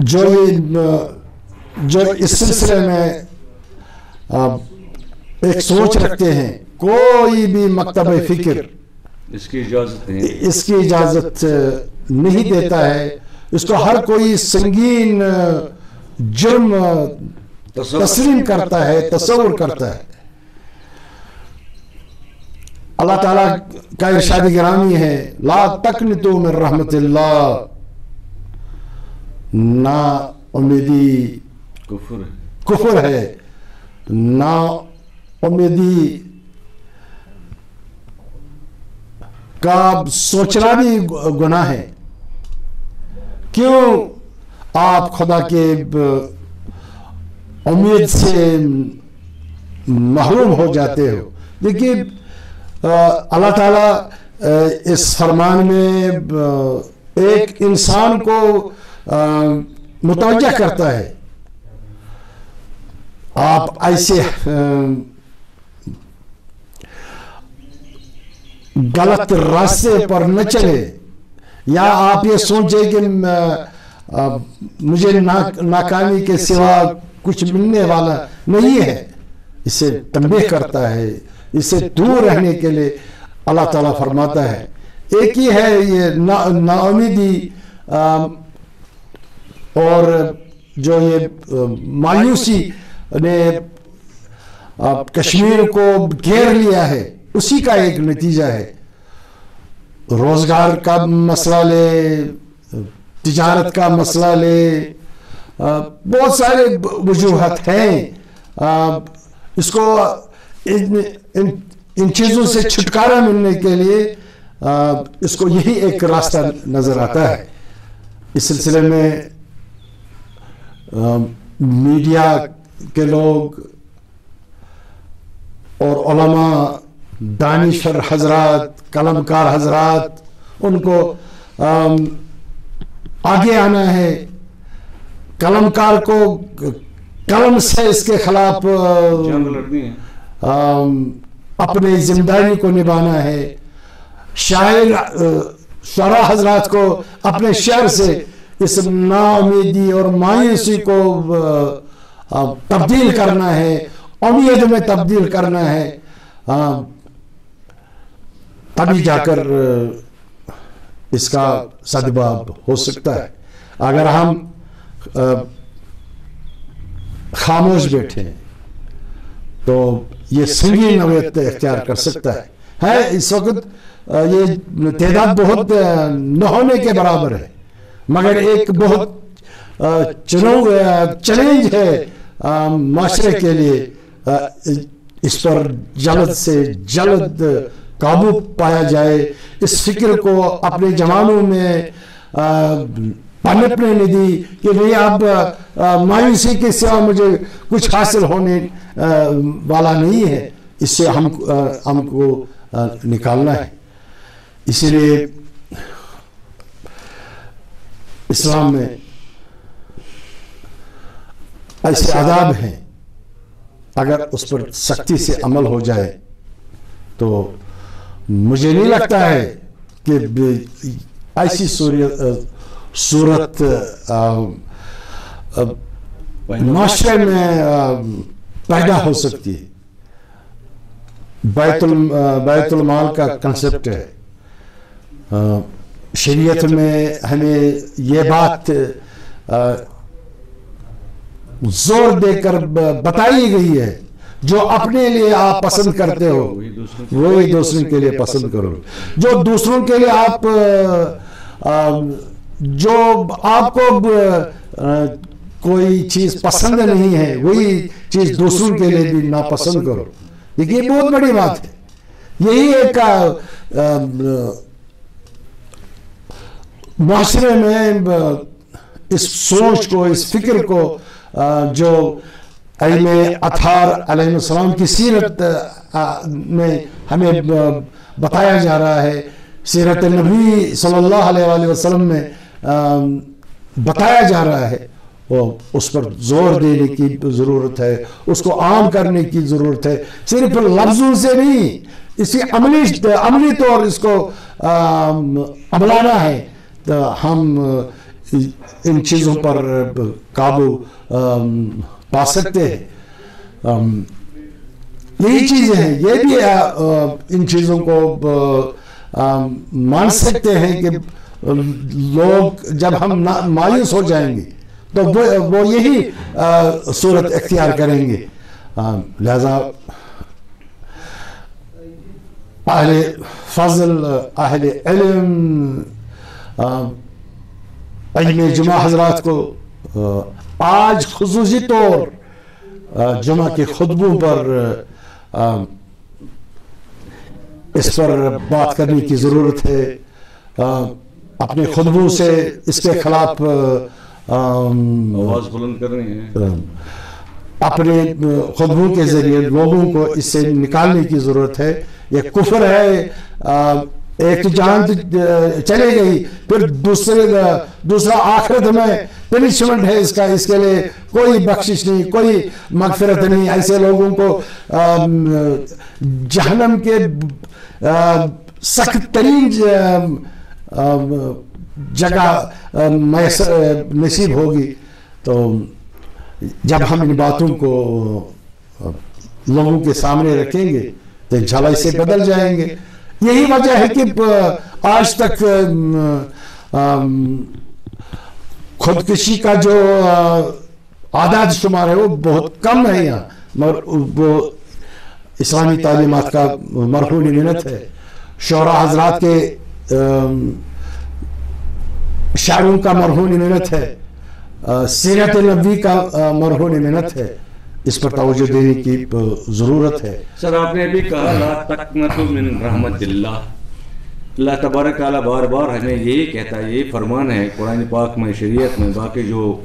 جو اس سلسلے میں ایک سوچ رکھتے ہیں، کوئی بھی مکتب فکر اس کی اجازت نہیں دیتا ہے، اس کو ہر کوئی سنگین جرم تسلیم کرتا ہے، تصور کرتا ہے۔ اللہ تعالیٰ کا ارشاد گرامی ہے، لا تقنطوا من رحمت اللہ، نا امیدی کفر ہے، نا امیدی کا سوچنا بھی گناہ ہے۔ کیوں آپ خدا کے امید سے محروم ہو جاتے ہو؟ دیکھیے اللہ تعالیٰ اس فرمان میں ایک انسان کو متوجہ کرتا ہے، آپ ایسے غلط راستے پر نہ چلے، یا آپ یہ سوچیں کہ مجھے ناکامی کے سوا کچھ ملنے والا نہیں ہے۔ اسے تنبیہ کرتا ہے، اسے دور رہنے کے لیے اللہ تعالیٰ فرماتا ہے۔ ایک ہی ہے یہ نا امیدی اور جو یہ مایوسی نے کشمیر کو گھیر لیا ہے، اسی کا ایک نتیجہ ہے۔ روزگار کا مسئلہ لے، تجارت کا مسئلہ لے، بہت سارے وجوہات ہیں۔ اس کو ان چیزوں سے چھٹکارا ملنے کے لیے اس کو یہی ایک راستہ نظر آتا ہے۔ اس سلسلے میں میڈیا کے لوگ اور علماء، دانشور حضرات، قلمکار حضرات، ان کو آگے آنا ہے۔ قلمکار کو قلم سے اس کے خلاف اپنی ذمہ داری کو نبھانا ہے۔ شعراء حضرات کو اپنے شعر سے اس نا امیدی اور مایوسی کو تبدیل کرنا ہے، امید میں تبدیل کرنا ہے، تبھی جا کر اس کا سدباب ہو سکتا ہے۔ اگر ہم خاموش بیٹھے ہیں تو یہ سنگین نوعیت اختیار کر سکتا ہے۔ اس وقت یہ تعداد بہت نہ ہونے کے برابر ہے، مگر ایک بہت چیلنج ہے معاشرے کے لیے۔ اس پر جلد سے جلد قابو پایا جائے، اس فکر کو اپنے جوانوں میں پنپنے نہیں دی کہ نہیں اب مایوسی کے سوا مجھے کچھ حاصل ہونے والا نہیں ہے، اس سے ہم کو نکالنا ہے۔ اسی لیے اسلام میں ایسے آداب ہیں، اگر اس پر سختی سے عمل ہو جائے تو مجھے نہیں لگتا ہے کہ ایسی صورت معاشرے میں پیدا ہو سکتی ہے۔ بیت المال کا کنسپٹ ہے، شریعت میں ہمیں یہ بات زور دے کر بتائی گئی ہے، جو اپنے لیے آپ پسند کرتے ہو وہی دوسروں کے لیے پسند کرو۔ جو دوسروں کے لیے جو آپ کو کوئی چیز پسند نہیں ہے وہی چیز دوسروں کے لیے بھی ناپسند کرو۔ دیکھیے یہ بہت بڑی بات ہے۔ یہی ایک معاشرے میں اس سوچ کو، اس فکر کو جو ائمہ اطہار علیہ السلام کی سیرت میں ہمیں بتایا جا رہا ہے، سیرت نبی صلی اللہ علیہ وآلہ وسلم میں بتایا جا رہا ہے، اس پر زور دینے کی ضرورت ہے، اس کو عام کرنے کی ضرورت ہے، صرف لفظوں سے نہیں، اسی عملی طور اس کو عملانا ہے۔ تو ہم ان چیزوں پر قابو پا سکتے ہیں. یہی چیزیں ہیں, یہ بھی ان چیزوں کو مان سکتے ہیں کہ لوگ جب ہم مایوس ہو جائیں گے تو وہ یہی صورت اختیار کریں گے. لہذا اہل فضل, اہل علم, علم جمعہ حضرات کو آج خصوصی طور جمعہ کے خطبوں پر اس پر بات کرنے کی ضرورت ہے. اپنے خطبوں سے اس کے خلاف آواز بلند کر رہے ہیں, اپنے خطبوں کے ذریعے لوگوں کو اس سے نکالنے کی ضرورت ہے. یہ کفر ہے, ایک تو جان چلے گئی, پھر دوسرا آخرت میں پنشمنٹ ہے اس کا, اس کے لیے کوئی بخشش نہیں, کوئی مغفرت نہیں. ایسے لوگوں کو جہنم کے سخت ترین جگہ نصیب ہوگی. تو جب ہم ان باتوں کو لوگوں کے سامنے رکھیں گے تو انشاءاللہ اس سے بدل جائیں گے. یہی وجہ ہے کہ آج تک خودکشی کا جو اعداد شمار ہے وہ بہت کم ہے یہاں, مگر وہ اسلامی تعلیمات کا مرہون منت ہے. شعراء حضرات کے شاعروں کا مرہون منت ہے, سیرت نبوی کا مرہون منت ہے. اس پر توجہ دینے کی ضرورت ہے. سر آپ نے ابھی کہا لا تقنطوا من رحمت اللہ. اللہ تبارک تعالیٰ بار بار ہمیں یہی کہتا ہے, یہی فرمان ہے قرآن پاک میں, شریعت میں. باقی جو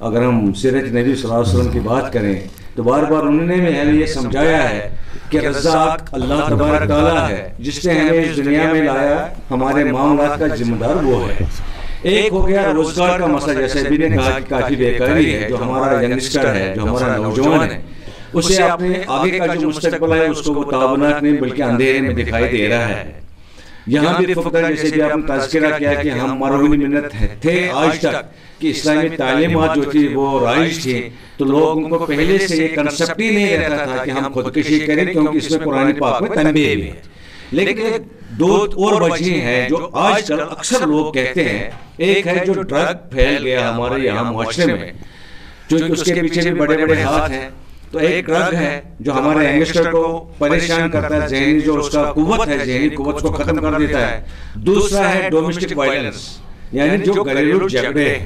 اگر ہم سیرت نبی صلی اللہ علیہ وسلم کی بات کریں تو بار بار انہوں نے ہمیں یہ سمجھایا ہے کہ رزاق اللہ تبارک تعالیٰ ہے, جس نے ہمیں اس دنیا میں لایا. ہمارے معاملات کا ذمہ دار وہ ہے. ایک ہو گیا روزگار کا مسئلہ, جیسے ابھی نے کہا کہ کافی بیکاری ہے. جو ہمارا ینگسٹر ہے, جو ہمارا نوجوان ہے, اسے اپنے آگے کا جو مستقبل ہے اس کو وہ تابناک نہیں بلکہ اندھیرے میں دکھائی دے رہا ہے. یہاں بھی فقر, جیسے بھی آپ نے تذکرہ کیا کہ ہم مرہون منت تھے آج تک کہ اسلامی تعلیمات جو تھی وہ رائج تھی, تو لوگوں کو پہلے سے یہ کنسپٹ ہی نہیں رہتا تھا کہ ہم خودکشی کریں, کیونکہ اس میں قرآن پاک میں تنبیہ بھی ہے. لیکن دو اور وجہ ہیں جو آج کل اکثر لوگ کہتے ہیں. ایک ہے جو ڈرگ پھیل گیا ہمارے یہاں معاشرے میں, جو اس کے پیچھے بھی بڑے بڑے ہاتھ ہیں. تو ایک ڈرگ ہے جو ہمارے ینگسٹر کو پریشان کرتا ہے, ذہنی جو اس کا قوت ہے, ذہنی قوت کو ختم کر دیتا ہے. دوسرا ہے ڈومیسٹک وائلنس, یعنی جو گھریلو جھگڑے.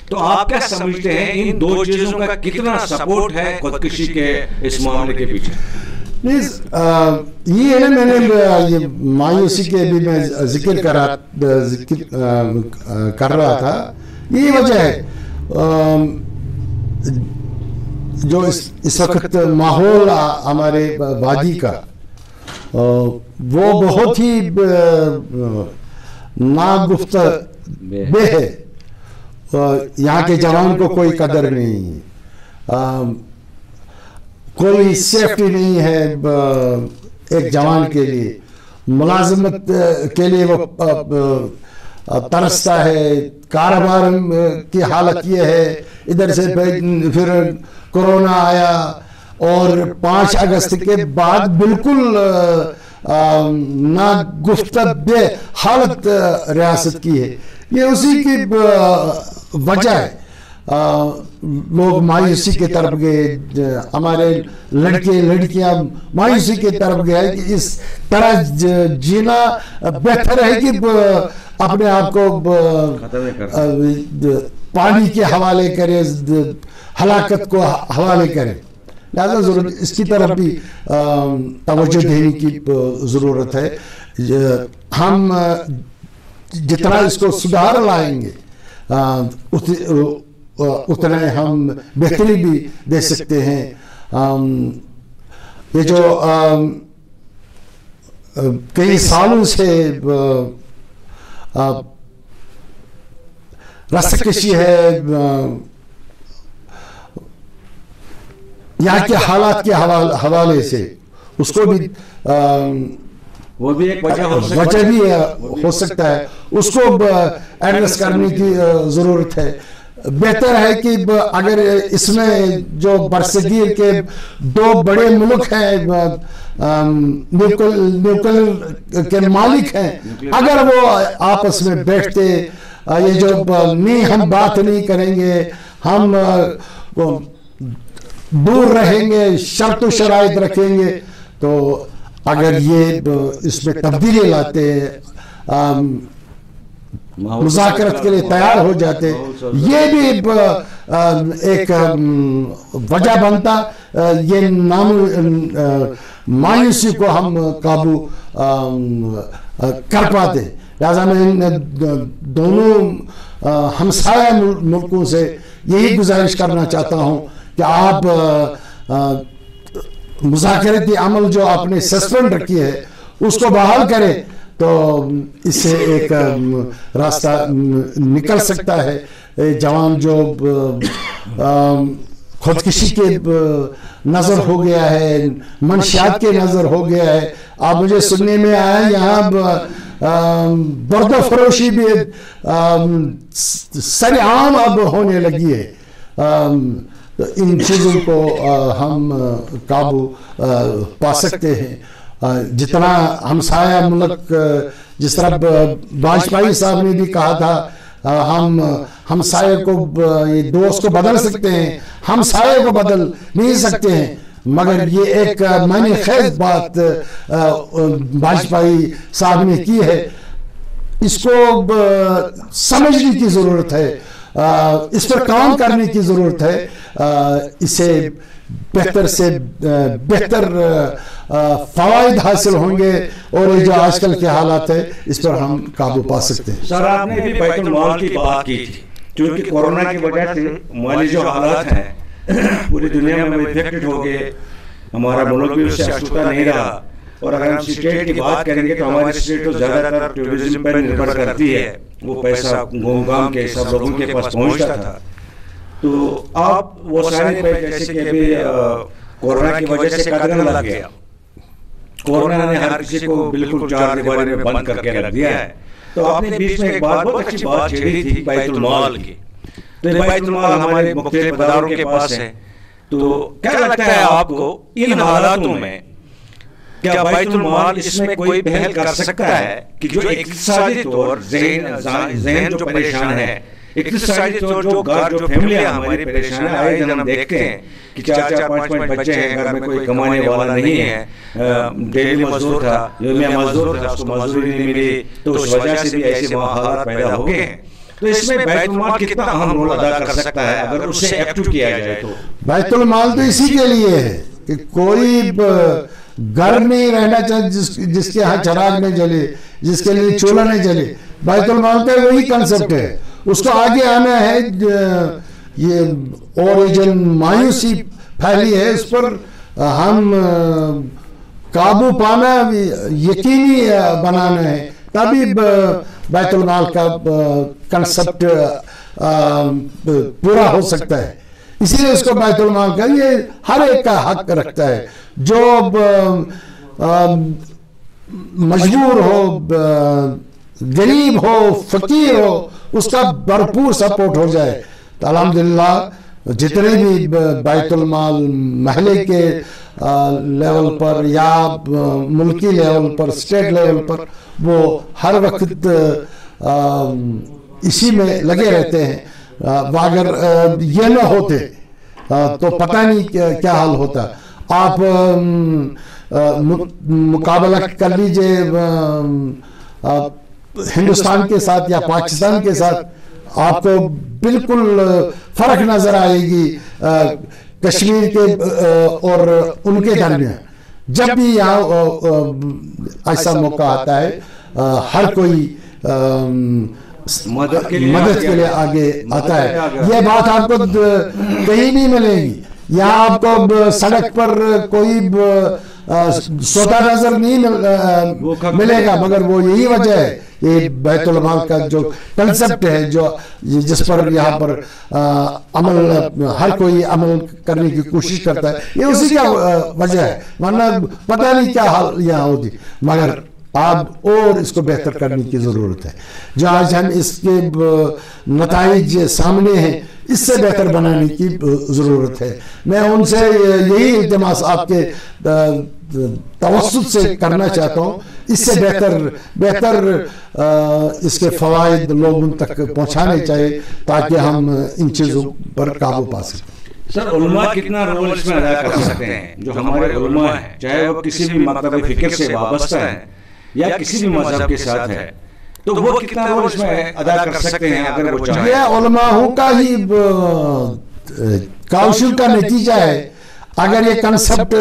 تو آپ کیا سمجھتے ہیں ان دو چیزوں کا کتنا سپورٹ ہے خودکشی کے اس معاملے کے پیچھے؟ یہ ہے نا, میں نے یہ مایوسی کے بھی میں ذکر کر رہا تھا. یہی وجہ ہے جو اس وقت ماحول ہمارے وادی کا وہ بہت ہی ناگفتہ بے ہے. یہاں کے جوان کو کوئی قدر نہیں, کوئی سیفٹی نہیں ہے ایک جوان کے لیے. ملازمت کے لیے وہ ترستا ہے. کاروبار کی حالت یہ ہے, ادھر سے پھر کورونا آیا اور 5 اگست کے بعد بالکل ناگفتہ بے حالت ریاست کی ہے. یہ اسی کی وجہ ہے. لوگ مایوسی کی طرف گئے, ہمارے لڑکے لڑکیاں مایوسی کی طرف گئے کہ اس طرح جینا بہتر ہے کہ اپنے آپ کو پانی کے حوالے کرے, ہلاکت کو حوالے کرے. لہذا ضرورت اس کی طرف بھی توجہ دینے کی ضرورت ہے. ہم جتنا اس کو سدھار لائیں گے اتنا ہم بہتری بھی دے سکتے ہیں. یہ جو کئی سالوں سے رستکشی ہے, یہاں کے حالات کے حوالے سے اس کو بھی وہ بھی ایک وجہ بھی ہو سکتا ہے، اس کو ایڈریس کرنے کی ضرورت ہے. بہتر ہے کہ اگر اس میں جو برصغیر کے 2 بڑے ملک ہیں نیوکل کے مالک ہیں، اگر وہ آپس میں بیٹھتے، یہ جو نہیں ہم بات نہیں کریں گے، ہم دور رہیں گے، شرط و شرائط رکھیں گے، تو اگر یہ اس میں تبدیلی لاتے، مذاکرت کے لیے تیار ہو جاتے، یہ بھی ایک وجہ بنتا، یہ مایوسی کو ہم قابو کر پاتے. لہذا میں دونوں ہمسایہ ملکوں سے یہی گزارش کرنا چاہتا ہوں کہ آپ مذاکرتی عمل جو آپ نے سسپینڈ رکھی ہے اس کو بحال کریں، تو اس سے ایک راستہ نکل سکتا ہے. جوان جو خودکشی کے نظر ہو گیا ہے، منشیات کے نظر ہو گیا ہے. آپ مجھے سننے میں آیا یہاں برد و فروشی بھی سر عام اب ہونے لگی ہے. ان چیزوں کو ہم قابو پا سکتے ہیں. جتنا ہمسایہ ملک، جس طرح واجپئی صاحب نے بھی کہا تھا، ہم ہمسائے کو، یہ دوست کو بدل سکتے ہیں، ہمسائے کو بدل نہیں سکتے ہیں. مگر یہ ایک معنی خیز بات واجپئی صاحب نے کی ہے، اس کو سمجھنے کی ضرورت ہے، اس پر کام کرنے کی ضرورت ہے. اسے بہتر سے بہتر فوائد حاصل ہوں گے، اور یہ جو آج کل کے حالات ہے اس پر ہم قابو پا سکتے ہیں. سر، آپ نے بھی بیت المال کی بات کی تھی، کیونکہ کورونا کی وجہ سے مالی جو حالات ہیں پوری دنیا میں افیکٹڈ ہو گئے، ہمارا ملک بھی اس سے آشفتہ نہیں رہا. اور اگر ہم اسٹیٹ کی بات کریں گے تو ہماری اسٹیٹ تو زیادہ تر ٹورزم پر نربھر کرتی ہے. وہ پیسہ گوم گام کے سب لوگوں کے پاس پہنچتا تھا. تو آپ وہ سارے جیسے کہ ابھی کورونا کی وجہ سے قدغن لگ گیا، کورونا نے ہر کسی کو بالکل 4 دیواری میں بند کر کے رکھ دیا ہے. تو آپ نے بیچ میں ایک بہت اچھی بات چھیڑی تھی بیت المال کی. تو بیت المال ہمارے مختلف اداروں کے پاس ہے. تو کیا لگتا ہے آپ کو ان حالاتوں میں کیا بیت المال اس میں کوئی پہل کر سکتا ہے کہ جو اقتصادی طور ذہن جو پریشان ہے، اقتصادی طور جو گھر جو فیملیاں ہماری پریشان ہے، آئے دن ہم دیکھتے ہیں کہ 4-4 5-5 بچے ہیں، گھر میں کوئی کمانے والا نہیں ہے، ڈیلی مزدور تھا، یومیہ مزدور تھا، اس کو مزدوری نہیں ملی، تو اس وجہ سے بھی ایسے حالات پیدا ہو گئے ہیں. تو اس میں بیت المال کتنا اہم رول ادا کر سکتا ہے اگر اس سے ایکٹیو کیا جائے؟ تو بیت المال تو اسی کے لیے ہے کہ کوئی گھر نہیں رہنا چاہے جس کے ہاں چراغ نہیں جلے، جس کے لیے چولہا نہیں جلے. بیت المال کا وہی کنسپٹ ہے، اس کو آگے آنا ہے. یہ اوریجن مایوسی پھیلی ہے، اس پر ہم قابو پانا، یقینی بنانا ہے، تبھی بیت المال کا کنسپٹ پورا ہو سکتا ہے. اسی لیے اس کو بیت المال کا یہ ہر ایک کا حق رکھتا ہے. جو مجبور ہو، غریب ہو، فقیر ہو، اس کا بھرپور سپورٹ ہو جائے. تو الحمدللہ جتنے بھی بیت المال محلے کے لیول پر یا ملکی لیول پر، اسٹیٹ لیول پر، وہ ہر وقت اسی میں لگے رہتے ہیں. اگر یہ نہ ہوتے تو پتہ نہیں کیا حال ہوتا. آپ مقابلہ کر لیجئے ہندوستان کے ساتھ یا پاکستان کے ساتھ، آپ کو بالکل فرق نظر آئے گی کشمیر کے اور ان کے درمیان. جب بھی یہاں ایسا موقع آتا ہے، ہر کوئی مدد کے لیے آگے آتا ہے. یہ بات آپ کو کہیں نہیں ملے گی. یہاں آپ کو سڑک پر کوئی سوتا نظر نہیں ملے گا، مگر وہ یہی وجہ ہے، یہ بیت المال کا جو کنسپٹ ہے، جس پر یہاں پر عمل ہر کوئی عمل کرنے کی کوشش کرتا ہے، یہ اسی کا وجہ ہے. ورنہ پتہ نہیں کیا حال یہاں ہوتی. مگر اب اور اس کو بہتر کرنے کی ضرورت ہے. جو آج ہم اس کے نتائج سامنے ہیں اس سے بہتر بنانے کی ضرورت ہے. میں ان سے یہی التماس آپ کے توسط سے کرنا چاہتا ہوں، اس سے بہتر اس کے فوائد لوگوں تک پہنچانے چاہیے تاکہ ہم ان چیزوں پر قابو پا سکیں. سر علماء کتنا رول اس میں ادا کر سکتے ہیں؟ جو ہمارے علماء ہیں چاہے وہ کسی بھی مکتب فکر سے وابستہ ہیں یا کسی بھی مذہب کے ساتھ ہے، تو وہ کتنا رول اس میں ادا کر سکتے ہیں اگر وہ چاہیں؟ یہ علماء کا ہی کاؤنسل کا نتیجہ ہے. اگر یہ کنسپٹ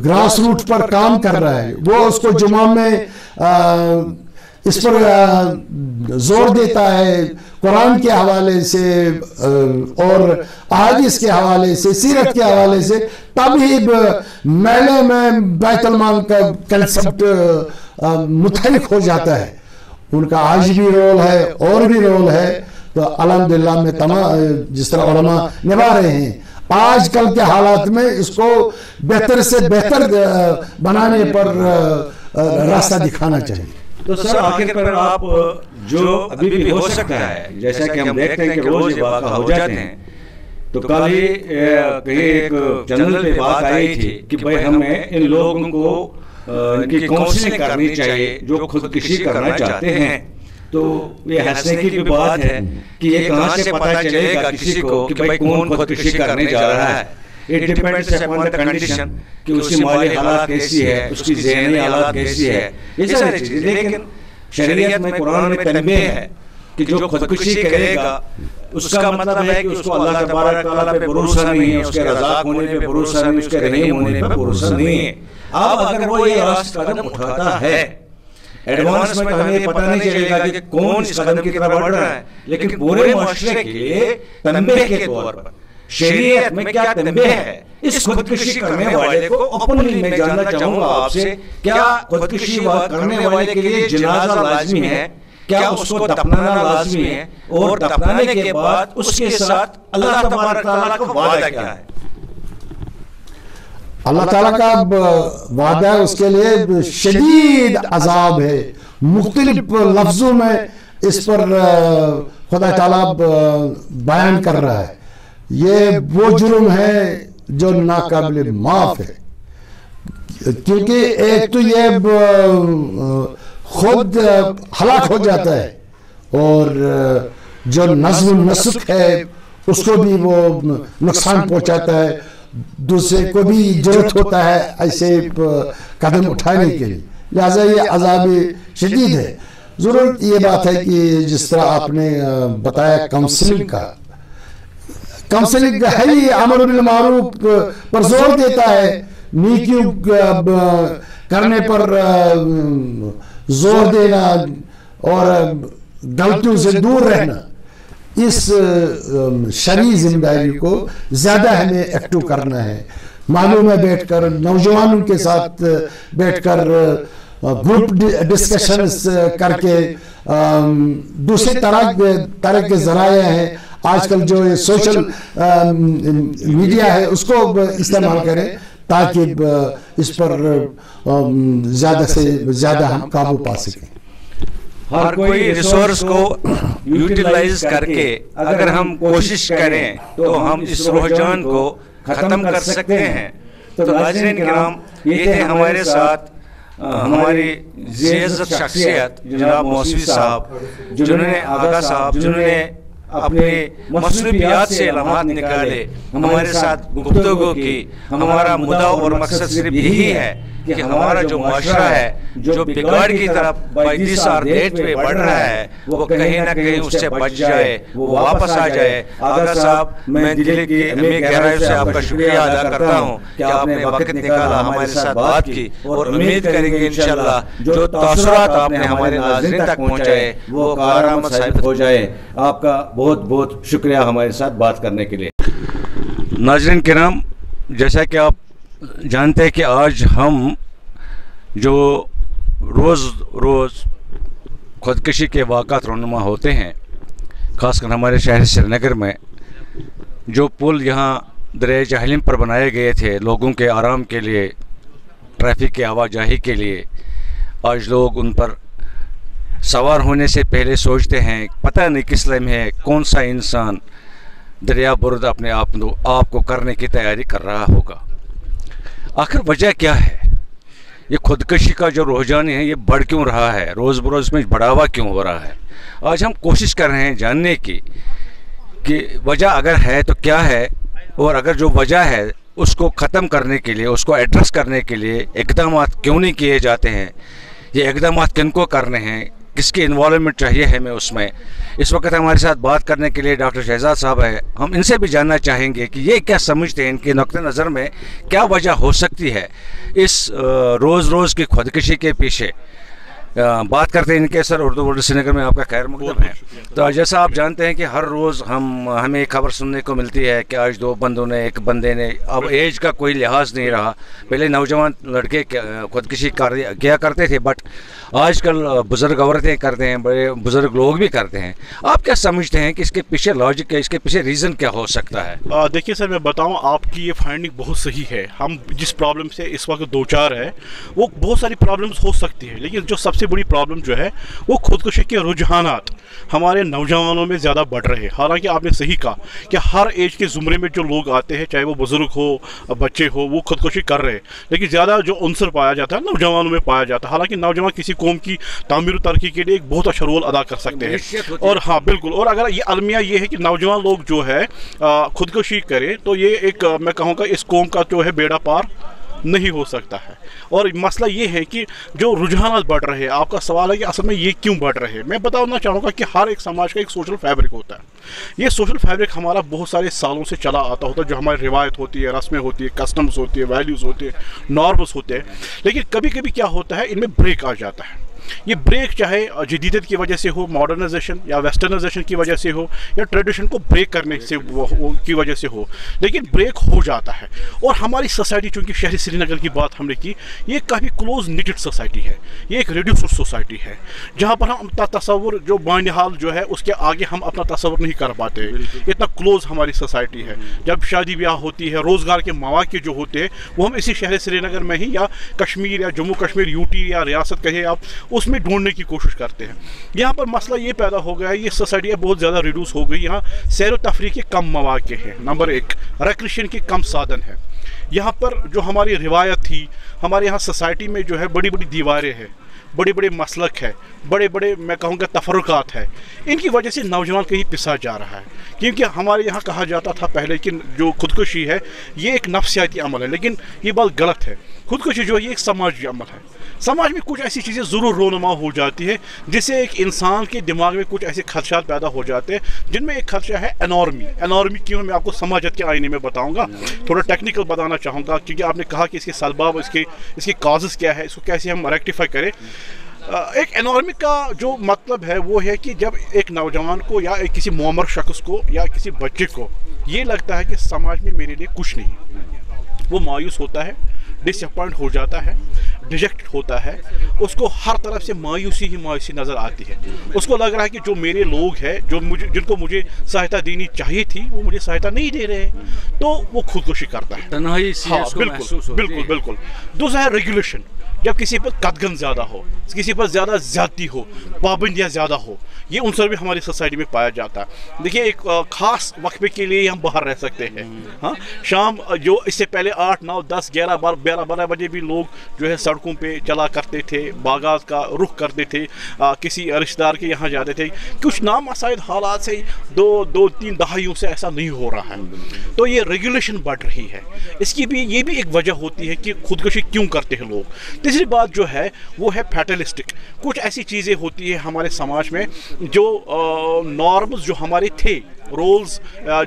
گراس روٹ پر کام کر رہا ہے، وہ اس کو جمعہ میں اس پر زور دیتا ہے، قرآن کے حوالے سے اور احادیث کے حوالے سے، سیرت کے حوالے سے، تب ہی میلے میں بیت المال کا کنسپٹ متحرک ہو جاتا ہے. ان کا آج بھی رول ہے اور بھی رول ہے. تو الحمدللہ میں تمام جس طرح علماء نبھا رہے ہیں، آج کل کے حالات میں اس کو بہتر سے بہتر بنانے پر راستہ دکھانا چاہیے. تو سر آخر پر آپ جو ابھی بھی ہو سکتا ہے، جیسا کہ ہم دیکھتے ہیں کہ روز یہ واقع ہو جاتے ہیں، تو کل ہی کہیں ایک چینل پہ بات آئی تھی کہ بھائی ہمیں ان لوگوں کو ان کی کاؤنسلنگ کرنی چاہیے جو خودکشی کرنا چاہتے ہیں. تو یہ ہنسنے کی بھی بات ہے کہ یہ کہاں سے پتہ چلے گا کسی کو کہ بھائی کون خودکشی کرنے جا رہا ہے. It depends upon the condition کہ اس کی مالی حالات کیسی ہے، اس کی ذہنی حالات کیسی ہے، یہ ساری چیزیں. لیکن شریعت میں قرآن میں تنبیہ ہے کہ جو خودکشی کرے گا اس کا مطلب ہے کہ اس کو اللہ تبارک تعالیٰ پہ بھروسہ نہیں ہے، اس کے رزاق ہونے پہ بھروسہ نہیں، اس کے رحیم ہونے پہ بھروسہ نہیں ہے. اب اگر وہ یہ راست قدم اٹھاتا ہے ایڈوانس میں، تو ہمیں پتہ نہیں چلے گا کہ کون اس قدم کی طرف بڑھ رہا ہے، لیکن پورے معاشرے کے لیے تنبیہ کے طور پر شریعت میں کیا تنبیہ ہے اس خودکشی کرنے والے کو. اوپنلی میں جاننا چاہوں گا آپ سے، کیا خودکشی کرنے والے کے لیے جنازہ لازمی ہے؟ کیا اس کو دفنانا لازمی ہے؟ اور دفنانے کے بعد اس کے ساتھ اللہ تبارک تعالیٰ کا وعدہ کیا ہے؟ اللہ تعالیٰ کا وعدہ اس کے لیے شدید عذاب ہے. مختلف لفظوں میں اس پر خدا تعالیٰ بیان کر رہا ہے. یہ وہ جرم ہے جو ناقابل معاف ہے، کیونکہ ایک تو یہ خود ہلاک ہو جاتا ہے، اور جو نظم و نسق ہے اس کو بھی وہ نقصان پہنچاتا ہے. دوسرے کو بھی ضرورت ہوتا ہے ایسے قدم اٹھانے کے لیے. لہذا یہ عذاب شدید ہے. ضرورت یہ بات ہے کہ جس طرح آپ نے بتایا کاؤنسلنگ کا، کاؤنسلنگ ہے ہی امر بالمعروف پر زور دیتا ہے، نیکیوں کرنے پر زور دینا اور غلطیوں سے دور رہنا. اس شرعی ذمہ داری کو زیادہ ہمیں ایکٹو کرنا ہے. معلوم ہے بیٹھ کر نوجوانوں کے ساتھ بیٹھ کر گروپ ڈسکشنز کر کے دوسرے طرح کے ذرائع ہیں آج کل جو سوشل میڈیا ہے اس کو استعمال کریں تاکہ اس پر زیادہ سے زیادہ ہم قابو پا سکیں. ہر کوئی ریسورس کو یوٹیلائز کر کے اگر ہم کوشش کریں تو ہم اس رجحان کو ختم کر سکتے ہیں. تو ناظرین کرام، یہ تھے ہمارے ساتھ ہماری عزت شخصیت جناب موسوی صاحب، جنہوں نے آغا صاحب، جنہوں نے اپنی مصروفیات سے لمحات نکالے، ہمارے ساتھ گفتگو کی. ہمارا مدعا اور مقصد صرف یہی ہے کہ ہمارا جو معاشرہ ہے جو بگاڑ کی طرف بائی دس اور دیٹ پہ بڑھ رہا ہے وہ کہیں نہ کہیں اس سے بچ جائے، وہ واپس آ جائے. آغا صاحب، میں دل کی گہرائیوں سے آپ کا شکریہ ادا کرتا ہوں کہ آپ نے وقت نکالا، ہمارے ساتھ بات کی، اور امید کریں گے انشاءاللہ جو تاثرات آپ نے ہمارے ناظرین تک پہنچائے وہ کارآمد ثابت ہو جائے. آپ کا بہت بہت شکریہ ہمارے ساتھ بات کرنے کے لیے. ناظرین کرام، جیسا کہ آپ جانتے ہیں کہ آج ہم جو روز خودکشی کے واقعات رونما ہوتے ہیں، خاص کر ہمارے شہر سری نگر میں جو پل یہاں دریائے جہلم پر بنائے گئے تھے لوگوں کے آرام کے لیے، ٹریفک کے آواجاہی کے لیے، آج لوگ ان پر سوار ہونے سے پہلے سوچتے ہیں پتہ نہیں کس لمحے کون سا انسان دریا برد اپنے آپ کو کرنے کی تیاری کر رہا ہوگا. آخر وجہ کیا ہے؟ یہ خودکشی کا جو رجحان ہے یہ بڑھ کیوں رہا ہے؟ روز بروز میں بڑھاوا کیوں ہو رہا ہے؟ آج ہم کوشش کر رہے ہیں جاننے کی کہ وجہ اگر ہے تو کیا ہے، اور اگر جو وجہ ہے اس کو ختم کرنے کے لیے، اس کو ایڈریس کرنے کے لیے اقدامات کیوں نہیں کیے جاتے ہیں، یہ اقدامات کن کو کرنے ہیں، کس کی انوالومنٹ چاہیے ہمیں اس میں. اس وقت ہمارے ساتھ بات کرنے کے لیے ڈاکٹر شہزاد صاحب ہے. ہم ان سے بھی جاننا چاہیں گے کہ یہ کیا سمجھتے ہیں، ان کے نقطہ نظر میں کیا وجہ ہو سکتی ہے اس روز کی خودکشی کے پیچھے. بات کرتے ہیں ان کے. سر اردو ورلڈ سری نگر میں آپ کا خیر مقدم ہے. تو جیسا آپ جانتے ہیں کہ ہر روز ہمیں خبر سننے کو ملتی ہے کہ آج ایک بندے نے، اب ایج کا کوئی لحاظ نہیں رہا. پہلے نوجوان لڑکے خودکشی کیا کرتے تھے، بٹ آج کل بزرگ عورتیں کرتے ہیں، بڑے بزرگ لوگ بھی کرتے ہیں. آپ کیا سمجھتے ہیں کہ اس کے پیچھے لاجک کیا، اس کے پیچھے ریزن کیا ہو سکتا ہے؟ دیکھیے سر، میں بتاؤں آپ کی یہ فائنڈنگ بہت صحیح ہے. ہم جس پرابلم سے اس وقت دوچار ہے وہ بہت ساری پرابلمس ہو سکتی ہے، لیکن جو سب سے بڑی پرابلم جو ہے وہ خودکشی کے رجحانات ہمارے نوجوانوں میں زیادہ بڑھ رہے ہیں. حالانکہ آپ نے صحیح کہا کہ ہر ایج کے زمرے میں جو لوگ آتے ہیں، چاہے وہ بزرگ ہو بچے ہو، وہ خودکشی کر رہے ہیں، لیکن زیادہ جو عنصر پایا جاتا ہے نوجوانوں میں پایا جاتا ہے. حالانکہ نوجوان کسی قوم کی تعمیر و ترقی کے لیے ایک بہت اچھا رول ادا کر سکتے ہیں. اور ہاں بالکل، اور اگر یہ المیہ یہ ہے کہ نوجوان لوگ جو ہے خودکشی کرے تو یہ ایک میں کہوں گا اس قوم کا جو ہے بیڑا پار نہیں ہو سکتا ہے. اور مسئلہ یہ ہے کہ جو رجحانات بڑھ رہے ہیں، آپ کا سوال ہے کہ اصل میں یہ کیوں بڑھ رہے ہیں. میں بتانا چاہوں گا کہ ہر ایک سماج کا ایک سوشل فیبرک ہوتا ہے. یہ سوشل فیبرک ہمارا بہت سارے سالوں سے چلا آتا ہوتا ہے، جو ہماری روایت ہوتی ہے، رسمیں ہوتی ہے، کسٹمز ہوتی ہے، ویلیوز ہوتے ہیں، نارمز ہوتے ہیں. لیکن کبھی کبھی کیا ہوتا ہے، ان میں بریک آ جاتا ہے. یہ بریک چاہے جدیدیت کی وجہ سے ہو، ماڈرنائزیشن یا ویسٹرنائزیشن کی وجہ سے ہو، یا ٹریڈیشن کو بریک کرنے سے کی وجہ سے ہو، لیکن بریک ہو جاتا ہے. اور ہماری سوسائٹی، چونکہ شہری سری نگر کی بات ہم نے کی، یہ کافی کلوز نٹڈ سوسائٹی ہے. یہ ایک ریڈیوسڈ سوسائٹی ہے جہاں پر ہم اپنا تصور جو بانحال جو ہے اس کے آگے ہم اپنا تصور نہیں کر پاتے. اتنا کلوز ہماری سوسائٹی ہے. جب شادی بیاہ ہوتی ہے، روزگار کے مواقع جو ہوتے ہیں وہ ہم اسی شہر سری نگر میں ہی، یا کشمیر یا جموں کشمیر یوٹی یا ریاست کہیں آپ، اس میں ڈھونڈنے کی کوشش کرتے ہیں. یہاں پر مسئلہ یہ پیدا ہو گیا ہے، یہ سوسائٹی بہت زیادہ ریڈیوس ہو گئی. یہاں سیر و تفریح کے کم مواقع ہیں، نمبر ایک. ریکریشن کے کم سادن ہیں. یہاں پر جو ہماری روایت تھی، ہمارے یہاں سوسائٹی میں جو ہے بڑی بڑی دیواریں ہیں، بڑے بڑے مسلک ہے، بڑے بڑے میں کہوں گا تفرقات ہے. ان کی وجہ سے نوجوان کہیں پسا جا رہا ہے. کیونکہ ہمارے یہاں کہا جاتا تھا پہلے کہ جو خودکشی ہے یہ ایک نفسیاتی عمل ہے، لیکن یہ بات غلط ہے. خودکشی جو ہے یہ ایک سماجی عمل ہے. سماج میں کچھ ایسی چیزیں ضرور رونما ہو جاتی ہے جس سے ایک انسان کے دماغ میں کچھ ایسے خدشات پیدا ہو جاتے ہیں، جن میں ایک خدشہ ہے انارمی. انارمی کیوں، میں آپ کو سماجت کے آئینے میں بتاؤں گا. تھوڑا ٹیکنیکل بتانا چاہوں گا، کیونکہ آپ نے کہا کہ اس کے سبب، اس کے کازز کیا ہے، اس کو کیسے ہم ریکٹیفائی کریں. ایک انارمی کا جو مطلب ہے وہ ہے کہ جب ایک نوجوان کو یا ایک کسی معمر شخص کو یا کسی بچے کو یہ لگتا ہے کہ سماج میں میرے لیے کچھ نہیں، وہ مایوس ہوتا ہے، ڈس اپوائنٹ ہو جاتا ہے، ڈیجیکٹ ہوتا ہے. اس کو ہر طرف سے مایوسی ہی مایوسی نظر آتی ہے. اس کو لگ رہا ہے کہ جو میرے لوگ ہیں، جن کو مجھے سہایتا دینی چاہیے تھی، وہ مجھے سہایتا نہیں دے رہے ہیں، تو وہ خودکشی کرتا ہے. تنہائی بالکل بالکل. دوسرا ہے ریگولیشن. جب کسی پر قدغن زیادہ ہو، کسی پر زیادہ زیادتی ہو، پابندیاں زیادہ ہو، یہ عنصر بھی ہماری سوسائٹی میں پایا جاتا ہے. دیکھیے ایک خاص وقفے کے لیے ہم باہر رہ سکتے ہیں. ہاں، شام جو اس سے پہلے 8 9 10 11 12 بجے بھی لوگ جو ہے سڑکوں پہ چلا کرتے تھے، باغات کا رخ کرتے تھے، کسی رشتہ دار کے یہاں جاتے تھے. کچھ نامساعد حالات سے 2-3 دہائیوں سے ایسا نہیں ہو رہا ہے. تو یہ ریگولیشن بڑھ رہی ہے. اس کی بھی یہ بھی ایک وجہ ہوتی ہے کہ خودکشی کیوں کرتے ہیں لوگ. تیسری بات جو ہے وہ ہے فیٹلسٹک. کچھ ایسی چیزیں ہوتی ہیں ہمارے سماج میں جو نارمز جو ہمارے تھے، رولز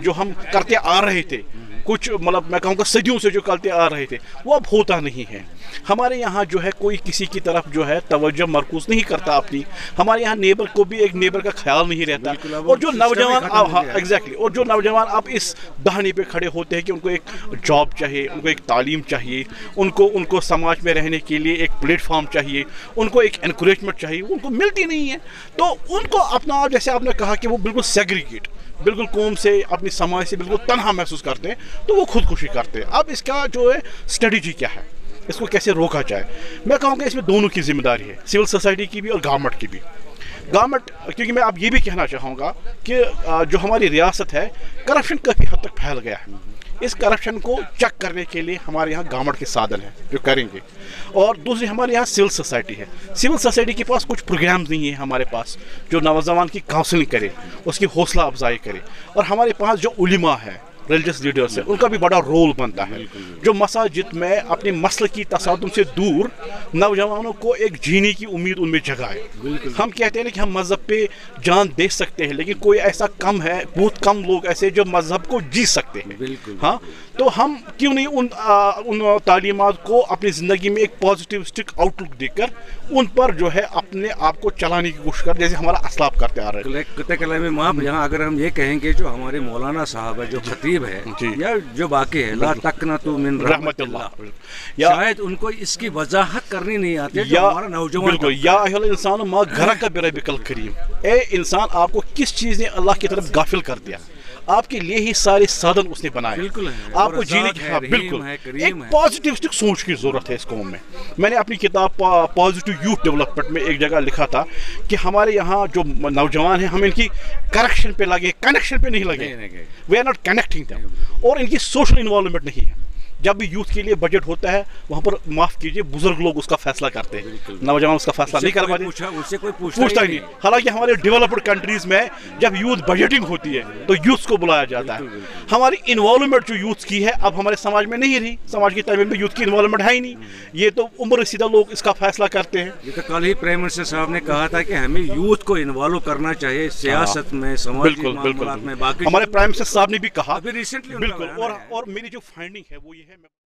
جو ہم کرتے آ رہے تھے، کچھ مطلب میں کہوں گا صدیوں سے جو کرتے آ رہے تھے، وہ اب ہوتا نہیں ہے. ہمارے یہاں جو ہے کوئی کسی کی طرف جو ہے توجہ مرکوز نہیں کرتا اپنی. ہمارے یہاں نیبر کو بھی ایک نیبر کا خیال نہیں رہتا. اور جو نوجوان اور جو نوجوان اب اس دہانے پہ کھڑے ہوتے ہیں کہ ان کو ایک جاب چاہیے، ان کو ایک تعلیم چاہیے، ان کو سماج میں رہنے کے لیے ایک پلیٹ فارم چاہیے، ان کو ایک انکریجمنٹ چاہیے، ان کو ملتی نہیں ہے. تو ان کو اپنا، جیسے آپ نے کہا کہ وہ بالکل سیگریگیٹ، بالکل قوم سے، اپنی سماج سے بالکل تنہا محسوس کرتے ہیں، تو وہ خودکشی کرتے ہیں. اب اس کا جو ہے اسٹریٹجی کیا ہے؟ اس کو کیسے روکا جائے. میں کہوں گا اس میں دونوں کی ذمہ داری ہے, سول سوسائٹی کی بھی اور گورنمنٹ کی بھی. گورنمنٹ, کیونکہ میں اب یہ بھی کہنا چاہوں گا کہ جو ہماری ریاست ہے کرپشن کافی حد تک پھیل گیا ہے. اس کرپشن کو چیک کرنے کے لیے ہمارے یہاں گورنمنٹ کے سادھن ہیں جو کریں گے, اور دوسری ہمارے یہاں سول سوسائٹی ہے. سول سوسائٹی کے پاس کچھ پروگرامز نہیں ہیں ہمارے پاس جو نوجوان کی کاؤنسلنگ کرے, اس کی حوصلہ افزائی کرے. اور ہمارے پاس جو علماء ہیں, ریلیجس لیڈرس ہیں, ان کا بھی بڑا رول بنتا ہے جو مساجد میں اپنے مسئلے کی تصادم سے دور نوجوانوں کو ایک جینے کی امید ان میں جگائے. ہم کہتے ہیں کہ ہم مذہب پہ جان دے سکتے ہیں, لیکن کوئی ایسا کم ہے, بہت کم لوگ ایسے جو مذہب کو جی سکتے ہیں. ہاں, تو ہم کیوں نہیں ان تعلیمات کو اپنی زندگی میں ایک پازیٹیوسٹک آؤٹ لک دے کر ان پر جو ہے اپنے آپ کو چلانے کی کوشش کر, جیسے ہمارا اسلاف کرتے آ رہے ہیں. کلام یہاں اگر ہم یہ کہیں گے جو ہمارے مولانا صاحب ہے, جو خطیب ہے یا جو باقی ہے, لا تقنطوا من رحمت اللہ, شاید ان کو اس کی وضاحت کرنی نہیں آتی جو ہمارا نوجوان. بالکل, یا ایھا الانسان ما غرک بربک الکریم, اے انسان آپ کو کس چیز نے اللہ کی طرف غافل کر دیا, آپ کے لیے ہی سارے سادن اس نے بنائے. بالکل آپ کو جینے کی بالکل ایک پازیٹیوسٹک سوچ کی ضرورت ہے اس قوم میں. میں نے اپنی کتاب پازیٹیو یوتھ ڈیولپمنٹ میں ایک جگہ لکھا تھا کہ ہمارے یہاں جو نوجوان ہیں ہم ان کی کریکشن پہ لگے, کنیکشن پہ نہیں لگے. We are not connecting them, اور ان کی سوشل انوالومنٹ نہیں ہے. جب بھی یوتھ کے لیے بجٹ ہوتا ہے وہاں پر معاف کیجیے بزرگ لوگ اس کا فیصلہ کرتے ہیں, نوجوان اس کا فیصلہ نہیں کر پاتے, پوچھتا ہی نہیں. حالانکہ ہمارے ڈیولپڈ کنٹریز میں جب یوتھ بجٹنگ ہوتی ہے تو یوتھ کو بلایا جاتا ہے. ہماری انوالومنٹ جو یوتھ کی ہے اب ہمارے سماج میں نہیں رہی, سماج کی تعمیر میں یوتھ کی انوالومنٹ ہے ہی نہیں. یہ تو عمر رسیدہ لوگ اس کا فیصلہ کرتے ہیں. یہ تو کل ہی پرائم منسٹر صاحب نے کہا تھا کہ ہمیں یوتھ کو انوالو کرنا چاہیے سیاست میں, سماجی معاملات میں. باقی ہمارے پرائم منسٹر صاحب نے بھی کہا ابھی ریسنٹلی. بالکل, اور میری جو فائنڈنگ ہے وہ یہ ہے,